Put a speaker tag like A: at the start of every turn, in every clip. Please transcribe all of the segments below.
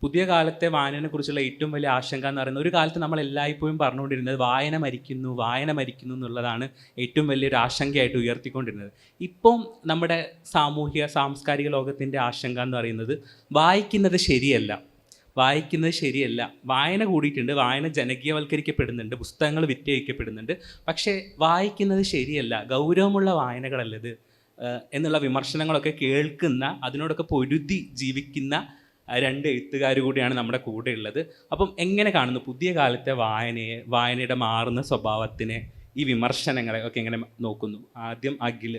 A: പുതിയ കാലത്തെ വായനയെ കുറിച്ചുള്ള ഏറ്റവും വലിയ ആശങ്ക എന്ന് പറയുന്നത്, ഒരു കാലത്ത് നമ്മൾ എല്ലായ്പ്പോഴും പറഞ്ഞുകൊണ്ടിരുന്നത് വായന മരിക്കുന്നു എന്നുള്ളതാണ് ഏറ്റവും വലിയൊരു ആശങ്കയായിട്ട് ഉയർത്തിക്കൊണ്ടിരുന്നത്. ഇപ്പം നമ്മുടെ സാമൂഹിക സാംസ്കാരിക ലോകത്തിൻ്റെ ആശങ്ക എന്ന് പറയുന്നത് വായിക്കുന്നത് ശരിയല്ല. വായന കൂടിയിട്ടുണ്ട്, വായന ജനകീയവൽക്കരിക്കപ്പെടുന്നുണ്ട്, പുസ്തകങ്ങൾ വിറ്റഴിക്കപ്പെടുന്നുണ്ട്. പക്ഷേ വായിക്കുന്നത് ശരിയല്ല, ഗൗരവമുള്ള വായനകളല്ലത് എന്നുള്ള വിമർശനങ്ങളൊക്കെ കേൾക്കുന്ന, അതിനോടൊക്കെ പൊരുതി ജീവിക്കുന്ന രണ്ട് എഴുത്തുകാർ കൂടിയാണ് നമ്മുടെ കൂടെ ഉള്ളത്. അപ്പം എങ്ങനെ കാണുന്നു പുതിയ കാലത്തെ വായനയുടെ മാറുന്ന സ്വഭാവത്തിനെ, ഈ വിമർശനങ്ങളെ ഒക്കെ എങ്ങനെ നോക്കുന്നു? ആദ്യം അഖിൽ.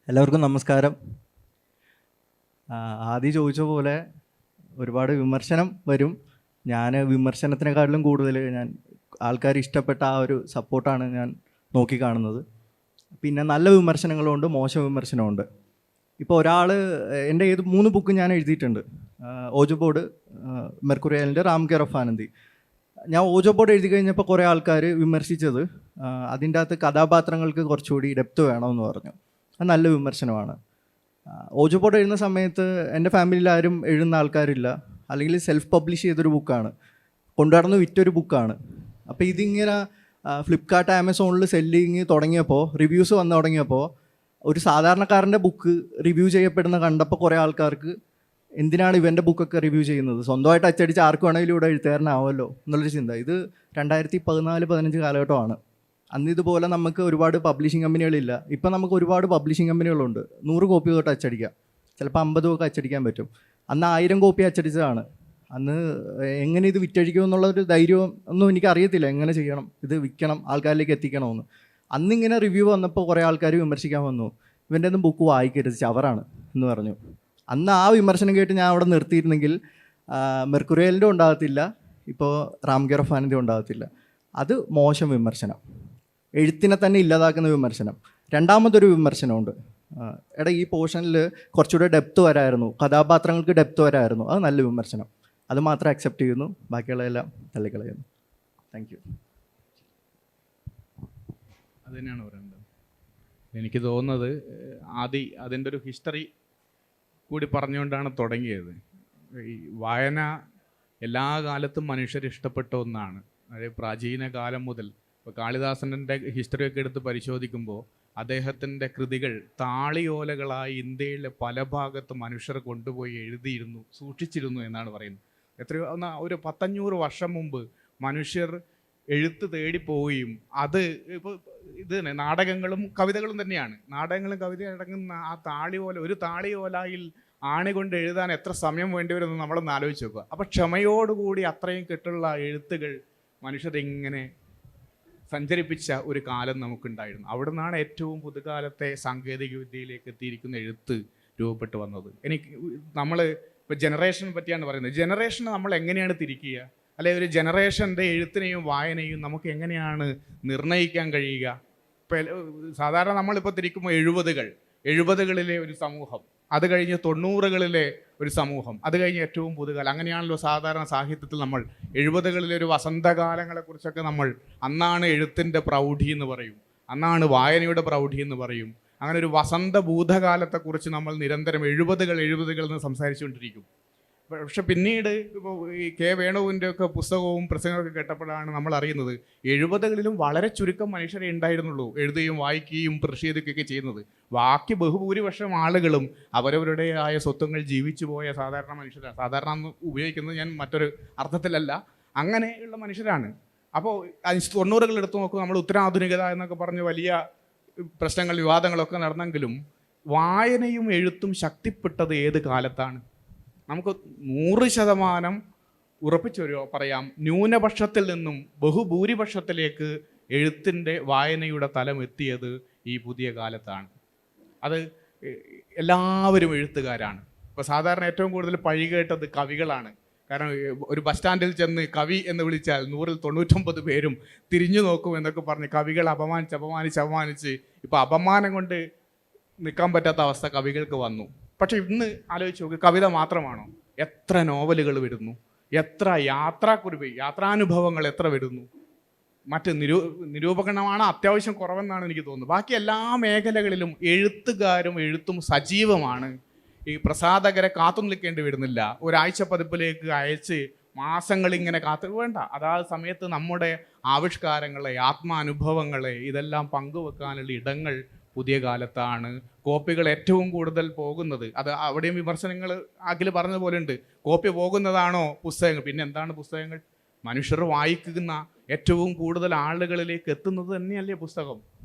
B: എല്ലാവർക്കും നമസ്കാരം. ആദ്യം ചോദിച്ച പോലെ ഒരുപാട് വിമർശനം വരും. ഞാൻ വിമർശനത്തിനെക്കാട്ടിലും കൂടുതൽ ആൾക്കാർ ഇഷ്ടപ്പെട്ട ആ ഒരു സപ്പോർട്ടാണ് ഞാൻ നോക്കിക്കാണുന്നത്. പിന്നെ നല്ല വിമർശനങ്ങളുണ്ട്, മോശം വിമർശനമുണ്ട്. ഇപ്പോൾ ഒരാൾ എൻ്റെ 3 ബുക്ക് ഞാൻ എഴുതിയിട്ടുണ്ട്. Ouija board, Mercury Island, Ram care of Anandhi. ഞാൻ ഓജോ ബോർഡ് എഴുതി കഴിഞ്ഞപ്പോൾ കുറേ ആൾക്കാർ വിമർശിച്ചത് അതിൻ്റെ അകത്ത് കഥാപാത്രങ്ങൾക്ക് കുറച്ചുകൂടി ഡെപ്ത് വേണമെന്ന് പറഞ്ഞു. അത് നല്ല വിമർശനമാണ്. ഓജോ ബോർഡ് എഴുതുന്ന സമയത്ത് എൻ്റെ ഫാമിലിയിൽ ആരും എഴുതുന്ന ആൾക്കാരില്ല, അല്ലെങ്കിൽ സെൽഫ് പബ്ലിഷ് ചെയ്തൊരു ബുക്കാണ്, കൊണ്ടുനടന്ന് വിറ്റൊരു ബുക്കാണ്. അപ്പോൾ ഇതിങ്ങനെ ഫ്ലിപ്കാർട്ട്, ആമസോണിൽ സെല്ലിങ് തുടങ്ങിയപ്പോൾ, റിവ്യൂസ് വന്നു തുടങ്ങിയപ്പോൾ, ഒരു സാധാരണക്കാരൻ്റെ ബുക്ക് റിവ്യൂ ചെയ്യപ്പെടുന്ന കണ്ടപ്പോൾ കുറേ ആൾക്കാർക്ക് എന്തിനാണ് ഇവൻ്റെ ബുക്കൊക്കെ റിവ്യൂ ചെയ്യുന്നത്, സ്വന്തമായിട്ട് അച്ചടിച്ച് ആർക്ക് വേണമെങ്കിലും ഇവിടെ എഴുത്തുകാരനാവുമല്ലോ എന്നുള്ളൊരു ചിന്ത. ഇത് 2014-15 കാലഘട്ടമാണ്. അന്ന് ഇതുപോലെ നമുക്ക് ഒരുപാട് പബ്ലിഷിംഗ് കമ്പനികളില്ല. ഇപ്പം നമുക്ക് ഒരുപാട് പബ്ലിഷിംഗ് കമ്പനികളുണ്ട്. 100 കോപ്പി തൊട്ട് അച്ചടിക്കാം, ചിലപ്പോൾ 50 ഒക്കെ അച്ചടിക്കാൻ പറ്റും. അന്ന് 1000 കോപ്പി അച്ചടിച്ചതാണ്. അന്ന് എങ്ങനെ ഇത് വിറ്റഴിക്കും എന്നുള്ളൊരു ധൈര്യം ഒന്നും എനിക്കറിയത്തില്ല, എങ്ങനെ ചെയ്യണം, ഇത് വിൽക്കണം, ആൾക്കാരിലേക്ക് എത്തിക്കണമെന്ന്. അന്നിങ്ങനെ റിവ്യൂ വന്നപ്പോൾ കുറേ ആൾക്കാർ വിമർശിക്കാൻ വന്നു, ഇവൻ്റെ ഒന്നും ബുക്ക് വായിക്കരുത്, ചവറാണ് എന്ന് പറഞ്ഞു. അന്ന് ആ വിമർശനം കേട്ട് ഞാൻ അവിടെ നിർത്തിയിരുന്നെങ്കിൽ മെർക്കുറി ഐലൻഡ് ഉണ്ടാകത്തില്ല, ഇപ്പോൾ റാം കെയർ ഓഫ് ആനന്ദി ഉണ്ടാകത്തില്ല. അത് മോശം വിമർശനം, എഴുത്തിനെ തന്നെ ഇല്ലാതാക്കുന്ന വിമർശനം. രണ്ടാമതൊരു വിമർശനമുണ്ട്, ഈ പോർഷനിൽ കുറച്ചുകൂടെ ഡെപ്ത് വരായിരുന്നു, കഥാപാത്രങ്ങൾക്ക് ഡെപ്ത് വരായിരുന്നു. അത് നല്ല വിമർശനം. അത് മാത്രം അക്സെപ്റ്റ് ചെയ്യുന്നു, ബാക്കിയുള്ളതെല്ലാം തള്ളിക്കളയുന്നു. Thank you.
C: അത് തന്നെയാണ് പറയുന്നത്. എനിക്ക് തോന്നുന്നത് അതിൻ്റെ ഒരു ഹിസ്റ്ററി കൂടി പറഞ്ഞുകൊണ്ടാണ് തുടങ്ങിയത്. ഈ വായന എല്ലാ കാലത്തും മനുഷ്യർ ഇഷ്ടപ്പെട്ട ഒന്നാണ്. അതായത് പ്രാചീന കാലം മുതൽ. ഇപ്പോൾ കാളിദാസൻ്റെ ഹിസ്റ്ററിയൊക്കെ എടുത്ത് പരിശോധിക്കുമ്പോൾ അദ്ദേഹത്തിൻ്റെ കൃതികൾ താളിയോലകളായി ഇന്ത്യയിലെ പല ഭാഗത്ത് മനുഷ്യർ കൊണ്ടുപോയി എഴുതിയിരുന്നു, സൂക്ഷിച്ചിരുന്നു എന്നാണ് പറയുന്നത്. എത്രയോ ഒരു 100-500 വർഷം മുമ്പ് മനുഷ്യർ എഴുത്ത് തേടിപ്പോവുകയും അത് ഇപ്പോൾ ഇത് തന്നെ നാടകങ്ങളും കവിതകളും തന്നെയാണ്. നാടകങ്ങളും കവിത അടങ്ങുന്ന ആ താളിയോല, ഒരു താളിയോലയിൽ ആണി കൊണ്ട് എഴുതാൻ എത്ര സമയം വേണ്ടി വരുമെന്ന് നമ്മളൊന്ന് ആലോചിച്ച് നോക്കുക. അപ്പോൾ ക്ഷമയോടുകൂടി അത്രയും കെട്ടുള്ള എഴുത്തുകൾ മനുഷ്യരിങ്ങനെ സഞ്ചരിപ്പിച്ച ഒരു കാലം നമുക്കുണ്ടായിരുന്നു. അവിടെ നിന്നാണ് ഏറ്റവും പുതുകാലത്തെ സാങ്കേതിക വിദ്യയിലേക്ക് എത്തിയിരിക്കുന്ന എഴുത്ത് രൂപപ്പെട്ടു വന്നത്. നമ്മൾ ഇപ്പോൾ ജനറേഷനെ പറ്റിയാണ് പറയുന്നത്. ജനറേഷനെ നമ്മൾ എങ്ങനെയാണ് തിരിക്കുക, അല്ലെങ്കിൽ ഒരു ജനറേഷൻ്റെ എഴുത്തിനെയും വായനയും നമുക്ക് എങ്ങനെയാണ് നിർണ്ണയിക്കാൻ കഴിയുക? ഇപ്പോൾ സാധാരണ നമ്മളിപ്പോൾ തിരിക്കുമ്പോൾ 70കളിലെ ഒരു സമൂഹം, അത് കഴിഞ്ഞ് 90കളിലെ ഒരു സമൂഹം, അത് കഴിഞ്ഞ് ഏറ്റവും പുതുകാലം, അങ്ങനെയാണല്ലോ സാധാരണ സാഹിത്യത്തിൽ നമ്മൾ 70കളിലെ ഒരു വസന്തകാലങ്ങളെക്കുറിച്ചൊക്കെ നമ്മൾ അന്നാണ് എഴുത്തിൻ്റെ പ്രൗഢി എന്ന് പറയും, അന്നാണ് വായനയുടെ പ്രൗഢി എന്ന് പറയും. അങ്ങനെ ഒരു വസന്ത ഭൂതകാലത്തെക്കുറിച്ച് നമ്മൾ നിരന്തരം 70കൾ എന്ന് സംസാരിച്ചുകൊണ്ടിരിക്കും. പക്ഷെ പിന്നീട് ഇപ്പോൾ ഈ കെ വേണുവിൻ്റെ ഒക്കെ പുസ്തകവും പ്രസംഗമൊക്കെ കേട്ടപ്പോഴാണ് നമ്മൾ അറിയുന്നത് 70കളിലും വളരെ ചുരുക്കം മനുഷ്യരെ ഉണ്ടായിരുന്നുള്ളൂ എഴുതുകയും വായിക്കുകയും പ്രതിഷേധിക്കുകയൊക്കെ ചെയ്യുന്നത്. ബാക്കി ബഹുഭൂരിപക്ഷം ആളുകളും അവരവരുടേതായ സ്വത്വങ്ങൾ ജീവിച്ചു പോയ സാധാരണ മനുഷ്യരാണ്. സാധാരണ എന്ന് ഉപയോഗിക്കുന്നത് ഞാൻ മറ്റൊരു അർത്ഥത്തിലല്ല, അങ്ങനെയുള്ള മനുഷ്യരാണ്. അപ്പോൾ 90കൾ എടുത്തു നോക്കുക, നമ്മൾ ഉത്തരാധുനികത എന്നൊക്കെ പറഞ്ഞ് വലിയ പ്രശ്നങ്ങൾ, വിവാദങ്ങളൊക്കെ നടന്നെങ്കിലും വായനയും എഴുത്തും ശക്തിപ്പെട്ടത് ഏത് കാലത്താണ്? നമുക്ക് 100% ഉറപ്പിച്ചു പറയാം, ന്യൂനപക്ഷത്തിൽ നിന്നും ബഹുഭൂരിപക്ഷത്തിലേക്ക് എഴുത്തിൻ്റെ വായനയുടെ തലം എത്തിയത് ഈ പുതിയ കാലത്താണ്. അത് എല്ലാവരും എഴുത്തുകാരാണ്. ഇപ്പോൾ സാധാരണ ഏറ്റവും കൂടുതൽ പഴി കേട്ടത് കവികളാണ്. കാരണം ഒരു ബസ് സ്റ്റാൻഡിൽ ചെന്ന് കവി എന്ന് വിളിച്ചാൽ 100-ൽ 99 പേരും തിരിഞ്ഞു നോക്കും എന്നൊക്കെ പറഞ്ഞ് കവികൾ അപമാനിച്ച് ഇപ്പോൾ അപമാനം കൊണ്ട് നിൽക്കാൻ പറ്റാത്ത അവസ്ഥ കവികൾക്ക് വന്നു. പക്ഷെ ഇന്ന് ആലോചിച്ച് നോക്ക്, കവിത മാത്രമാണോ? എത്ര നോവലുകൾ വരുന്നു, എത്ര യാത്രാനുഭവങ്ങൾ എത്ര വരുന്നു. മറ്റ് നിരൂപകണമാണ് അത്യാവശ്യം കുറവെന്നാണ് എനിക്ക് തോന്നുന്നത്. ബാക്കി എല്ലാ മേഖലകളിലും എഴുത്തുകാരും എഴുത്തും സജീവമാണ്. ഈ പ്രസാധകരെ കാത്തു നിൽക്കേണ്ടി വരുന്നില്ല. ഒരാഴ്ച പതിപ്പിലേക്ക് അയച്ച് മാസങ്ങളിങ്ങനെ വേണ്ട. അതാത് സമയത്ത് നമ്മുടെ ആവിഷ്കാരങ്ങളെ, ആത്മാനുഭവങ്ങളെ ഇതെല്ലാം പങ്കുവെക്കാനുള്ള ഇടങ്ങൾ പുതിയ കാലത്താണ്. കോപ്പികൾ ഏറ്റവും കൂടുതൽ പോകുന്നത്, അത് അവിടെയും വിമർശനങ്ങൾ അഖിൽ പറഞ്ഞതുപോലെ ഉണ്ട്. കോപ്പി പോകുന്നതാണോ പുസ്തകങ്ങൾ? പിന്നെ എന്താണ് പുസ്തകങ്ങൾ? മനുഷ്യർ വായിക്കുന്ന ഏറ്റവും കൂടുതൽ ആളുകളിലേക്ക് എത്തുന്നത് തന്നെയല്ലേ പുസ്തകം?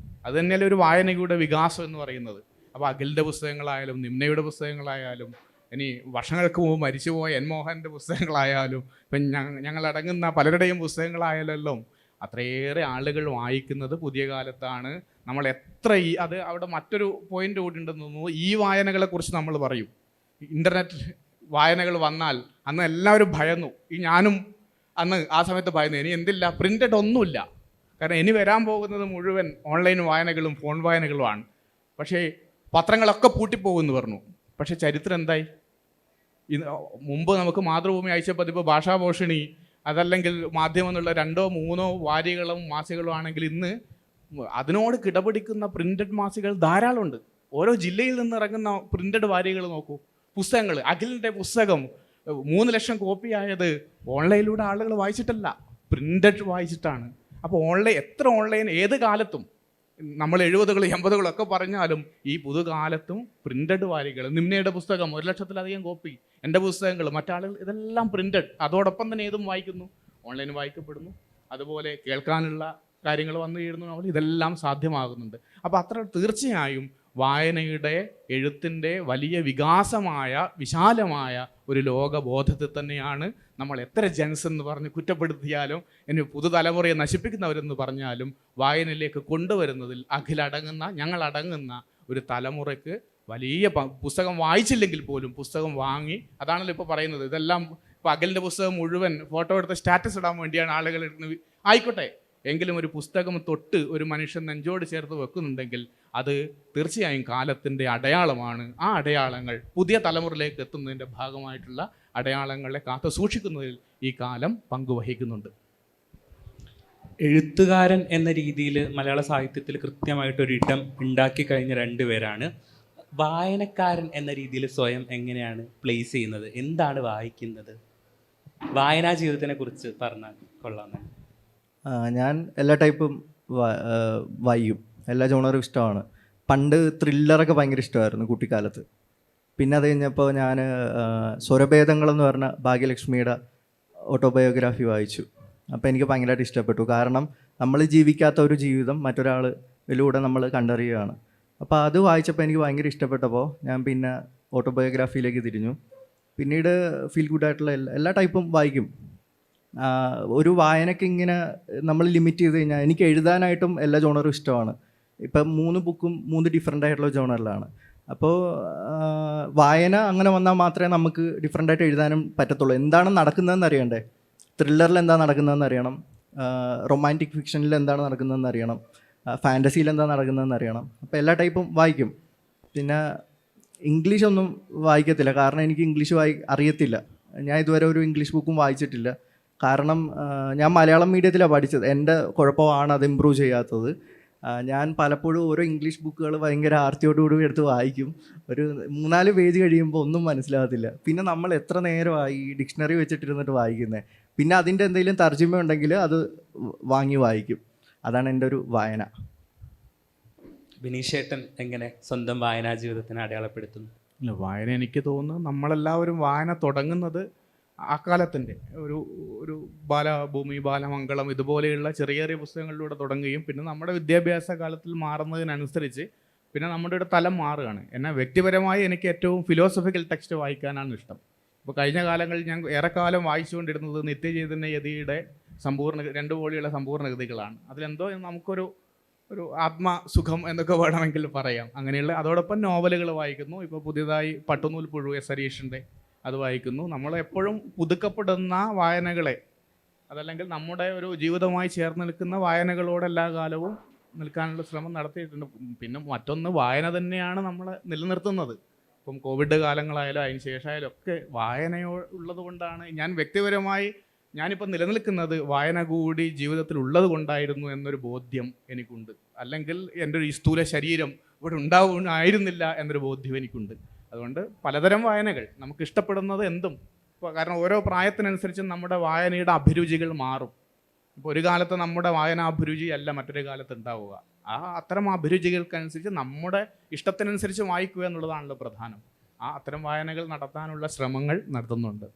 C: അത് തന്നെയല്ലേ ഒരു വായനയുടെ വികാസം എന്ന് പറയുന്നത്. അപ്പോൾ അഖിലിൻ്റെ പുസ്തകങ്ങളായാലും നിമ്നയുടെ പുസ്തകങ്ങളായാലും ഇനി വർഷങ്ങൾക്ക് മുമ്പ് മരിച്ചുപോയ എൻ മോഹൻ്റെ പുസ്തകങ്ങളായാലും ഇപ്പം ഞങ്ങളടങ്ങുന്ന പലരുടെയും പുസ്തകങ്ങളായാലും അത്രയേറെ ആളുകൾ വായിക്കുന്നത് പുതിയ കാലത്താണ്. നമ്മൾ എത്ര അത് അവിടെ മറ്റൊരു പോയിന്റ് കൂടി ഉണ്ടെന്ന് തോന്നുന്നു. ഈ വായനകളെക്കുറിച്ച് നമ്മൾ പറയും. ഇൻ്റർനെറ്റ് വായനകൾ വന്നാൽ അന്ന് എല്ലാവരും ഭയന്നു. ഞാനും അന്ന് ആ സമയത്ത് ഭയന്നു. ഇനി എന്തില്ല, പ്രിൻ്റഡ് ഒന്നുമില്ല. കാരണം ഇനി വരാൻ പോകുന്നത് മുഴുവൻ ഓൺലൈൻ വായനകളും ഫോൺ വായനകളുമാണ്. പക്ഷേ പത്രങ്ങളൊക്കെ പൂട്ടിപ്പോകുമെന്ന് പറഞ്ഞു. പക്ഷേ ചരിത്രം എന്തായി? മുമ്പ് നമുക്ക് മാതൃഭൂമി ആഴ്ചപ്പതിപ്പ്, ഭാഷാപോഷിണി, അതല്ലെങ്കിൽ മാധ്യമം എന്നുള്ള 2 or 3 വാരികളും മാസികകളും ആണെങ്കിൽ ഇന്ന് അതിനോട് കിടപിടിക്കുന്ന പ്രിൻ്റഡ് മാസികകൾ ധാരാളമുണ്ട്. ഓരോ ജില്ലയിൽ നിന്ന് ഇറങ്ങുന്ന പ്രിൻ്റഡ് വാരികൾ നോക്കൂ. പുസ്തകങ്ങൾ, അഖിലിൻ്റെ പുസ്തകം 3 ലക്ഷം കോപ്പി ആയത് ഓൺലൈനിലൂടെ ആളുകൾ വായിച്ചിട്ടല്ല, പ്രിൻ്റഡ് വായിച്ചിട്ടാണ്. അപ്പോൾ എത്ര ഓൺലൈൻ ഏത് കാലത്തും നമ്മൾ 70s 80s ഒക്കെ പറഞ്ഞാലും ഈ പുതുകാലത്തും പ്രിൻ്റഡ് വാരികൾ, നിമ്നയുടെ പുസ്തകം 1 ലക്ഷത്തിലധികം കോപ്പി, എൻ്റെ പുസ്തകങ്ങൾ, മറ്റാളുകൾ, ഇതെല്ലാം പ്രിൻ്റഡ്. അതോടൊപ്പം തന്നെ ഏതും വായിക്കുന്നു, ഓൺലൈൻ വായിക്കപ്പെടുന്നു. അതുപോലെ കേൾക്കാനുള്ള കാര്യങ്ങൾ വന്നു ചേരുന്നു, ഇതെല്ലാം സാധ്യമാകുന്നുണ്ട്. അപ്പോൾ തീർച്ചയായും വായനയുടെ, എഴുത്തിൻ്റെ വലിയ വികാസമായ വിശാലമായ ഒരു ലോകബോധത്തിൽ തന്നെയാണ് നമ്മൾ എത്ര ജെൻസ് എന്ന് പറഞ്ഞ് കുറ്റപ്പെടുത്തിയാലും ഇനി പുതുതലമുറയെ നശിപ്പിക്കുന്നവരെന്ന് പറഞ്ഞാലും വായനയിലേക്ക് കൊണ്ടുവരുന്നതിൽ ഞങ്ങളടങ്ങുന്ന ഒരു തലമുറയ്ക്ക് വലിയ പുസ്തകം വായിച്ചില്ലെങ്കിൽ പോലും പുസ്തകം വാങ്ങി, അതാണല്ലോ ഇപ്പോൾ പറയുന്നത്. ഇതെല്ലാം ഇപ്പോൾ അഖിലിൻ്റെ പുസ്തകം മുഴുവൻ ഫോട്ടോ എടുത്ത് സ്റ്റാറ്റസ് ഇടാൻ വേണ്ടിയാണ് ആളുകൾ ആയിക്കോട്ടെ, എങ്കിലും ഒരു പുസ്തകം തൊട്ട് ഒരു മനുഷ്യൻ നെഞ്ചോട് ചേർത്ത് വെക്കുന്നുണ്ടെങ്കിൽ അത് തീർച്ചയായും കാലത്തിൻ്റെ അടയാളമാണ്. ആ അടയാളങ്ങൾ പുതിയ തലമുറയിലേക്ക് എത്തുന്നതിൻ്റെ ഭാഗമായിട്ടുള്ള അടയാളങ്ങളെ കാത്തു സൂക്ഷിക്കുന്നതിൽ ഈ കാലം പങ്കുവഹിക്കുന്നുണ്ട്.
A: എഴുത്തുകാരൻ എന്ന രീതിയിൽ മലയാള സാഹിത്യത്തിൽ കൃത്യമായിട്ടൊരു ഇടം ഉണ്ടാക്കി കഴിഞ്ഞ 2 പേരാണ്. വായനക്കാരൻ എന്ന രീതിയിൽ സ്വയം എങ്ങനെയാണ് പ്ലേസ് ചെയ്യുന്നത്? എന്താണ് വായിക്കുന്നത്? വായനാ ജീവിതത്തിനെ കുറിച്ച് പറഞ്ഞാൽ കൊള്ളാമെന്ന്.
B: ഞാൻ എല്ലാ ടൈപ്പും വായിക്കും. എല്ലാ ജോണറും ഇഷ്ടമാണ്. പണ്ട് ത്രില്ലറൊക്കെ ഭയങ്കര ഇഷ്ടമായിരുന്നു കുട്ടിക്കാലത്ത്. പിന്നെ അത് കഴിഞ്ഞപ്പോൾ ഞാൻ സ്വരഭേദങ്ങളെന്ന് പറഞ്ഞ ഭാഗ്യലക്ഷ്മിയുടെ ഓട്ടോബയോഗ്രാഫി വായിച്ചു. അപ്പോൾ എനിക്ക് ഭയങ്കരമായിട്ട് ഇഷ്ടപ്പെട്ടു. കാരണം നമ്മൾ ജീവിക്കാത്ത ഒരു ജീവിതം മറ്റൊരാളിലൂടെ നമ്മൾ കണ്ടറിയുകയാണ്. അപ്പോൾ അത് വായിച്ചപ്പോൾ എനിക്ക് ഭയങ്കര ഇഷ്ടപ്പെട്ടപ്പോൾ ഞാൻ പിന്നെ ഓട്ടോബയോഗ്രാഫിയിലേക്ക് തിരിഞ്ഞു. പിന്നീട് ഫീൽ ഗുഡായിട്ടുള്ള എല്ലാ ടൈപ്പും വായിക്കും. ഒരു വായനയ്ക്ക് ഇങ്ങനെ നമ്മൾ ലിമിറ്റ് ചെയ്ത് കഴിഞ്ഞാൽ എനിക്ക് എഴുതാനായിട്ടും എല്ലാ ജോണറും ഇഷ്ടമാണ്. ഇപ്പം 3 ബുക്കും 3 ഡിഫറെൻ്റ് ആയിട്ടുള്ള ജോണറിലാണ്. അപ്പോൾ വായന അങ്ങനെ വന്നാൽ മാത്രമേ നമുക്ക് ഡിഫറെൻ്റ് ആയിട്ട് എഴുതാനും പറ്റത്തുള്ളൂ. എന്താണ് നടക്കുന്നതെന്ന് അറിയണ്ടേ? ത്രില്ലറിൽ എന്താ നടക്കുന്നതെന്ന് അറിയണം, റൊമാൻറ്റിക് ഫിക്ഷനിൽ എന്താണ് നടക്കുന്നതെന്ന് അറിയണം, ഫാൻറ്റസിയിൽ എന്താ നടക്കുന്നതെന്ന് അറിയണം. അപ്പോൾ എല്ലാ ടൈപ്പും വായിക്കും. പിന്നെ ഇംഗ്ലീഷൊന്നും വായിക്കത്തില്ല, കാരണം എനിക്ക് ഇംഗ്ലീഷ് അറിയത്തില്ല. ഞാൻ ഇതുവരെ ഒരു ഇംഗ്ലീഷ് ബുക്കും വായിച്ചിട്ടില്ല. കാരണം ഞാൻ മലയാളം മീഡിയത്തിലാണ് പഠിച്ചത്. എൻ്റെ കുഴപ്പമാണ് അത് ഇമ്പ്രൂവ് ചെയ്യാത്തത്. ഞാൻ പലപ്പോഴും ഓരോ ഇംഗ്ലീഷ് ബുക്കുകൾ ഭയങ്കര ആർത്തിയോടുകൂടി എടുത്ത് വായിക്കും. ഒരു 3-4 പേജ് കഴിയുമ്പോൾ ഒന്നും മനസ്സിലാകത്തില്ല. പിന്നെ നമ്മൾ എത്ര നേരമായി ഡിക്ഷണറി വെച്ചിട്ടിരുന്നിട്ട് വായിക്കുന്നത്. പിന്നെ അതിൻ്റെ എന്തെങ്കിലും തർജ്ജിമ ഉണ്ടെങ്കിൽ അത് വാങ്ങി വായിക്കും. അതാണ് എൻ്റെ ഒരു വായന.
A: ബിനീഷേട്ടൻ എങ്ങനെ സ്വന്തം വായനാ ജീവിതത്തിനെ അടയാളപ്പെടുത്തുന്നു?
C: ഇല്ല, വായന എനിക്ക് തോന്നുന്നു നമ്മളെല്ലാവരും വായന തുടങ്ങുന്നത് അക്കാലത്തിൻ്റെ ഒരു ബാലഭൂമി, ബാലമംഗളം ഇതുപോലെയുള്ള ചെറിയ ചെറിയ പുസ്തകങ്ങളിലൂടെ തുടങ്ങുകയും പിന്നെ നമ്മുടെ വിദ്യാഭ്യാസ കാലത്തിൽ മാറുന്നതിനനുസരിച്ച് പിന്നെ നമ്മുടെ ഒരു തലം മാറുകയാണ്. എന്നാൽ വ്യക്തിപരമായി എനിക്ക് ഏറ്റവും ഫിലോസഫിക്കൽ ടെക്സ്റ്റ് വായിക്കാനാണ് ഇഷ്ടം. ഇപ്പോൾ കഴിഞ്ഞ കാലങ്ങളിൽ ഞാൻ ഏറെക്കാലം വായിച്ചുകൊണ്ടിരുന്നത് നിത്യചൈതന്യ യതിയുടെ 2 വോളിയുള്ള സമ്പൂർണ്ണഗതികളാണ്. അതിലെന്തോ നമുക്കൊരു ആത്മസുഖം എന്നൊക്കെ വേണമെങ്കിൽ പറയാം. അങ്ങനെയുള്ള അതോടൊപ്പം നോവലുകൾ വായിക്കുന്നു. ഇപ്പോൾ പുതിയതായി പട്ടുനൂൽ പുഴു ഹരീഷിൻ്റെ അത് വായിക്കുന്നു. നമ്മളെപ്പോഴും പുതുക്കപ്പെടുന്ന വായനകളെ, അതല്ലെങ്കിൽ നമ്മുടെ ഒരു ജീവിതവുമായി ചേർന്ന് നിൽക്കുന്ന വായനകളോട് എല്ലാ കാലവും നിൽക്കാനുള്ള ശ്രമം നടത്തിയിട്ടുണ്ട്. പിന്നെ മറ്റൊന്ന്, വായന തന്നെയാണ് നമ്മളെ നിലനിർത്തുന്നത്. ഇപ്പം കോവിഡ് കാലങ്ങളായാലും അതിന് ശേഷമായാലും ഒക്കെ വായനയോ ഉള്ളത് കൊണ്ടാണ്. ഞാൻ വ്യക്തിപരമായി ഞാനിപ്പോൾ നിലനിൽക്കുന്നത് വായന കൂടി ജീവിതത്തിൽ ഉള്ളത് കൊണ്ടായിരുന്നു എന്നൊരു ബോധ്യം എനിക്കുണ്ട്. അല്ലെങ്കിൽ എൻ്റെ ഒരു ഈ സ്ഥൂല ശരീരം ഇവിടെ ഉണ്ടാവുമായിരുന്നില്ല എന്നൊരു ബോധ്യം എനിക്കുണ്ട്. അതുകൊണ്ട് പലതരം വായനകൾ നമുക്ക് ഇഷ്ടപ്പെടുന്നത് എന്തും, ഇപ്പോൾ കാരണം ഓരോ പ്രായത്തിനനുസരിച്ച് നമ്മുടെ വായനയുടെ അഭിരുചികൾ മാറും. ഇപ്പോൾ ഒരു കാലത്ത് നമ്മുടെ വായനാഭിരുചി അല്ല മറ്റൊരു കാലത്ത് ഉണ്ടാവുക. അത്തരം അഭിരുചികൾക്കനുസരിച്ച് നമ്മുടെ ഇഷ്ടത്തിനനുസരിച്ച് വായിക്കുക എന്നുള്ളതാണല്ലോ പ്രധാനം. അത്തരം വായനകൾ നടത്താനുള്ള ശ്രമങ്ങൾ നടത്തുന്നുണ്ട്.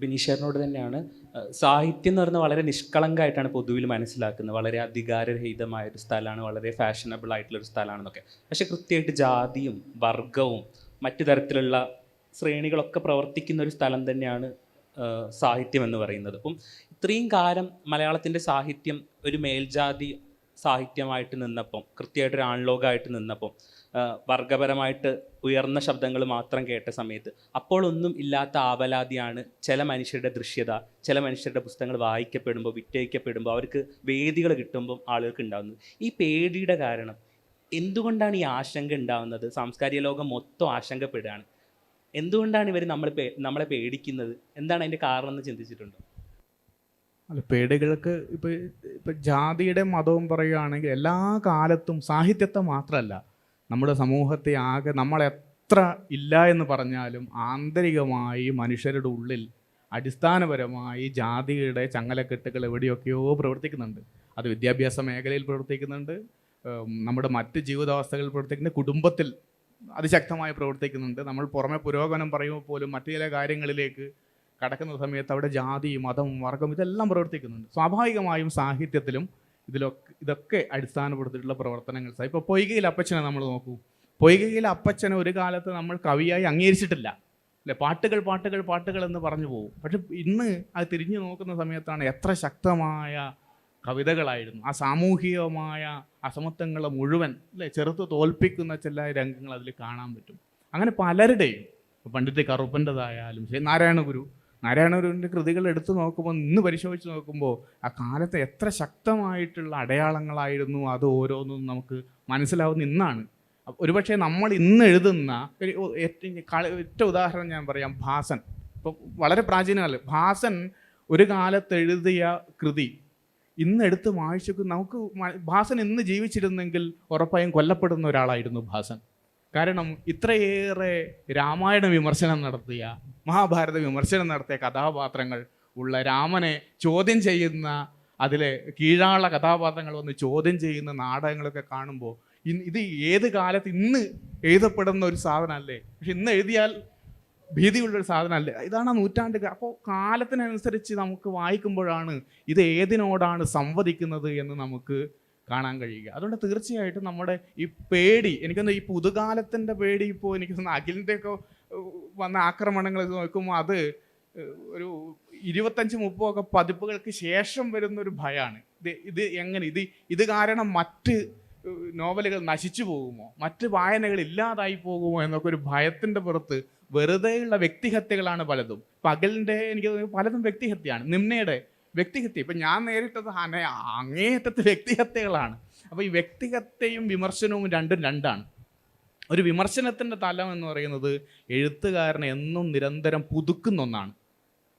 A: ബിനീഷേറിനോട് തന്നെയാണ്. സാഹിത്യം എന്ന് പറയുന്നത് വളരെ നിഷ്കളങ്കമായിട്ടാണ് പൊതുവിൽ മനസ്സിലാക്കുന്നത്. വളരെ അധികാരരഹിതമായൊരു സ്ഥലമാണ്, വളരെ ഫാഷനബിൾ ആയിട്ടുള്ളൊരു സ്ഥലമാണെന്നൊക്കെ. പക്ഷെ കൃത്യമായിട്ട് ജാതിയും വർഗവും മറ്റു തരത്തിലുള്ള ശ്രേണികളൊക്കെ പ്രവർത്തിക്കുന്ന ഒരു സ്ഥലം തന്നെയാണ് സാഹിത്യം എന്ന് പറയുന്നത്. അപ്പം ഇത്രയും കാലം മലയാളത്തിൻ്റെ സാഹിത്യം ഒരു മേൽജാതി സാഹിത്യമായിട്ട് നിന്നപ്പം, കൃത്യമായിട്ടൊരു ആൺലോകമായിട്ട് നിന്നപ്പം, വർഗപരമായിട്ട് ഉയർന്ന ശബ്ദങ്ങൾ മാത്രം കേട്ട സമയത്ത് അപ്പോൾ ഒന്നും ഇല്ലാത്ത ആവലാതിയാണ് ചില മനുഷ്യരുടെ ദൃശ്യത, ചില മനുഷ്യരുടെ പുസ്തകങ്ങൾ വായിക്കപ്പെടുമ്പോൾ, വിറ്റഴിക്കപ്പെടുമ്പോൾ, അവർക്ക് വേദികൾ കിട്ടുമ്പം ആളുകൾക്ക് ഉണ്ടാകുന്നത്. ഈ പേടിയുടെ കാരണം എന്തുകൊണ്ടാണ് ഈ ആശങ്ക ഉണ്ടാകുന്നത്? സാംസ്കാരിക ലോകം മൊത്തം ആശങ്കപ്പെടുകയാണ്. എന്തുകൊണ്ടാണ് ഇവർ നമ്മളെ പേടിക്കുന്നത്? എന്താണ് അതിൻ്റെ കാരണം എന്ന് ചിന്തിച്ചിട്ടുണ്ടോ?
C: അല്ല, പേടികൾക്ക് ഇപ്പം ജാതിയുടെ മതവും പറയുകയാണെങ്കിൽ എല്ലാ കാലത്തും സാഹിത്യത്തെ മാത്രമല്ല നമ്മുടെ സമൂഹത്തെ ആകെ നമ്മളെത്ര ഇല്ല എന്ന് പറഞ്ഞാലും ആന്തരികമായി മനുഷ്യരുടെ ഉള്ളിൽ അടിസ്ഥാനപരമായി ജാതിയുടെ ചങ്ങലക്കെട്ടുകൾ എവിടെയൊക്കെയോ പ്രവർത്തിക്കുന്നുണ്ട്. അത് വിദ്യാഭ്യാസ മേഖലയിൽ പ്രവർത്തിക്കുന്നുണ്ട്, നമ്മുടെ മറ്റ് ജീവിതാവസ്ഥകളിൽ പ്രവർത്തിക്കുന്നുണ്ട്, കുടുംബത്തിൽ അതിശക്തമായി പ്രവർത്തിക്കുന്നുണ്ട്. നമ്മൾ പുറമെ പുരോഗമനം പറയുമ്പോൾ പോലും മറ്റു ചില കാര്യങ്ങളിലേക്ക് കടക്കുന്ന സമയത്ത് അവിടെ ജാതി, മതം, വർഗം ഇതെല്ലാം പ്രവർത്തിക്കുന്നുണ്ട്. സ്വാഭാവികമായും സാഹിത്യത്തിലും ഇതൊക്കെ അടിസ്ഥാനപ്പെടുത്തിയിട്ടുള്ള പ്രവർത്തനങ്ങൾ. ഇപ്പോൾ പൊയ്കയിൽ അപ്പച്ചനെ നമ്മൾ നോക്കൂ. പൊയ്കയിൽ അപ്പച്ചനെ ഒരു കാലത്ത് നമ്മൾ കവിയായി അംഗീകരിച്ചിട്ടില്ല, അല്ലെ? പാട്ടുകൾ പാട്ടുകൾ പാട്ടുകൾ എന്ന് പറഞ്ഞു പോകും. പക്ഷെ ഇന്ന് അത് തിരിഞ്ഞു നോക്കുന്ന സമയത്താണ് എത്ര ശക്തമായ കവിതകളായിരുന്നു. ആ സാമൂഹികമായ അസമത്വങ്ങളെ മുഴുവൻ അല്ലെ ചെറുത്ത് തോൽപ്പിക്കുന്ന ചില രംഗങ്ങൾ അതിൽ കാണാൻ പറ്റും. അങ്ങനെ പലരുടെയും, പണ്ഡിറ്റ് കറുപ്പൻ്റെതായാലും നാരായണഗുരുവിൻ്റെ കൃതികൾ എടുത്തു നോക്കുമ്പോൾ, ഇന്ന് പരിശോധിച്ച് നോക്കുമ്പോൾ ആ കാലത്ത് എത്ര ശക്തമായിട്ടുള്ള അടയാളങ്ങളായിരുന്നു അത് ഓരോന്നും നമുക്ക് മനസ്സിലാവുന്ന ഇന്നാണ്. ഒരുപക്ഷെ നമ്മൾ ഇന്ന് എഴുതുന്ന ഏറ്റവും ഉദാഹരണം ഞാൻ പറയാം, ഭാസൻ. ഇപ്പം വളരെ പ്രാചീനകാലം ഭാസൻ ഒരു കാലത്ത് എഴുതിയ കൃതി ഇന്ന് എടുത്ത് വായിച്ചു നമുക്ക് ഭാസൻ ഇന്ന് ജീവിച്ചിരുന്നെങ്കിൽ ഉറപ്പായും കൊല്ലപ്പെടുന്ന ഒരാളായിരുന്നു ഭാസൻ. കാരണം ഇത്രയേറെ രാമായണ വിമർശനം നടത്തിയ, മഹാഭാരത വിമർശനം നടത്തിയ കഥാപാത്രങ്ങൾ ഉള്ള, രാമനെ ചോദ്യം ചെയ്യുന്ന, അതിലെ കീഴാള കഥാപാത്രങ്ങൾ വന്ന് ചോദ്യം ചെയ്യുന്ന നാടകങ്ങളൊക്കെ കാണുമ്പോൾ ഇത് ഏത് കാലത്ത് ഇന്ന് എഴുതപ്പെടുന്ന ഒരു സാധനമല്ലേ? പക്ഷെ ഇന്ന് എഴുതിയാൽ ഭീതിയുള്ളൊരു സാധനമല്ലേ? ഇതാണ് ആ നൂറ്റാണ്ട്. അപ്പോൾ കാലത്തിനനുസരിച്ച് നമുക്ക് വായിക്കുമ്പോഴാണ് ഇത് ഏതിനോടാണ് സംവദിക്കുന്നത് എന്ന് നമുക്ക് കാണാൻ കഴിയുക. അതുകൊണ്ട് തീർച്ചയായിട്ടും നമ്മുടെ ഈ പേടി, എനിക്കൊന്ന് ഈ പുതുകാലത്തിൻ്റെ പേടി, ഇപ്പോൾ എനിക്ക് അഖിലിൻ്റെയൊക്കെ വന്ന ആക്രമണങ്ങൾ നോക്കുമ്പോൾ അത് ഒരു 25-30 പതിപ്പുകൾക്ക് ശേഷം വരുന്നൊരു ഭയമാണ്. ഇത് എങ്ങനെ ഇത് കാരണം മറ്റ് നോവലുകൾ നശിച്ചു പോകുമോ, മറ്റ് വായനകൾ ഇല്ലാതായി പോകുമോ എന്നൊക്കെ ഒരു ഭയത്തിൻ്റെ പുറത്ത് വെറുതെയുള്ള വ്യക്തിഹത്യകളാണ് പലതും. പകലിൻ്റെ എനിക്ക് പലതും വ്യക്തിഹത്യയാണ്. നിമ്നയുടെ വ്യക്തിഹത്യ, ഇപ്പം ഞാൻ നേരിട്ടത് അങ്ങേയറ്റത്തെ വ്യക്തിഹത്യകളാണ്. അപ്പോൾ ഈ വ്യക്തിഹത്യയും വിമർശനവും രണ്ടാണ്. ഒരു വിമർശനത്തിൻ്റെ തലം എന്ന് പറയുന്നത് എഴുത്തുകാരനെ എന്നും നിരന്തരം പുതുക്കുന്ന ഒന്നാണ്.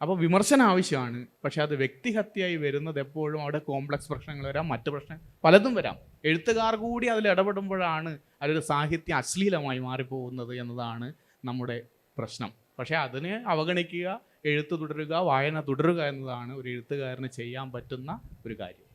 C: അപ്പോൾ വിമർശനം ആവശ്യമാണ്. പക്ഷെ അത് വ്യക്തിഹത്യയായി വരുന്നത് എപ്പോഴും അവിടെ കോംപ്ലക്സ് പ്രശ്നങ്ങൾ വരാം, മറ്റ് പ്രശ്നം പലതും വരാം. എഴുത്തുകാർ കൂടി അതിൽ ഇടപെടുമ്പോഴാണ് അതൊരു സാഹിത്യം അശ്ലീലമായി മാറിപ്പോകുന്നത് എന്നതാണ് നമ്മുടെ പ്രശ്നം. പക്ഷേ അതിനെ അവഗണിക്കുക, എഴുത്ത് തുടരുക, വായന തുടരുക എന്നതാണ് ഒരു എഴുത്തുകാരന് ചെയ്യാൻ പറ്റുന്ന ഒരു കാര്യം.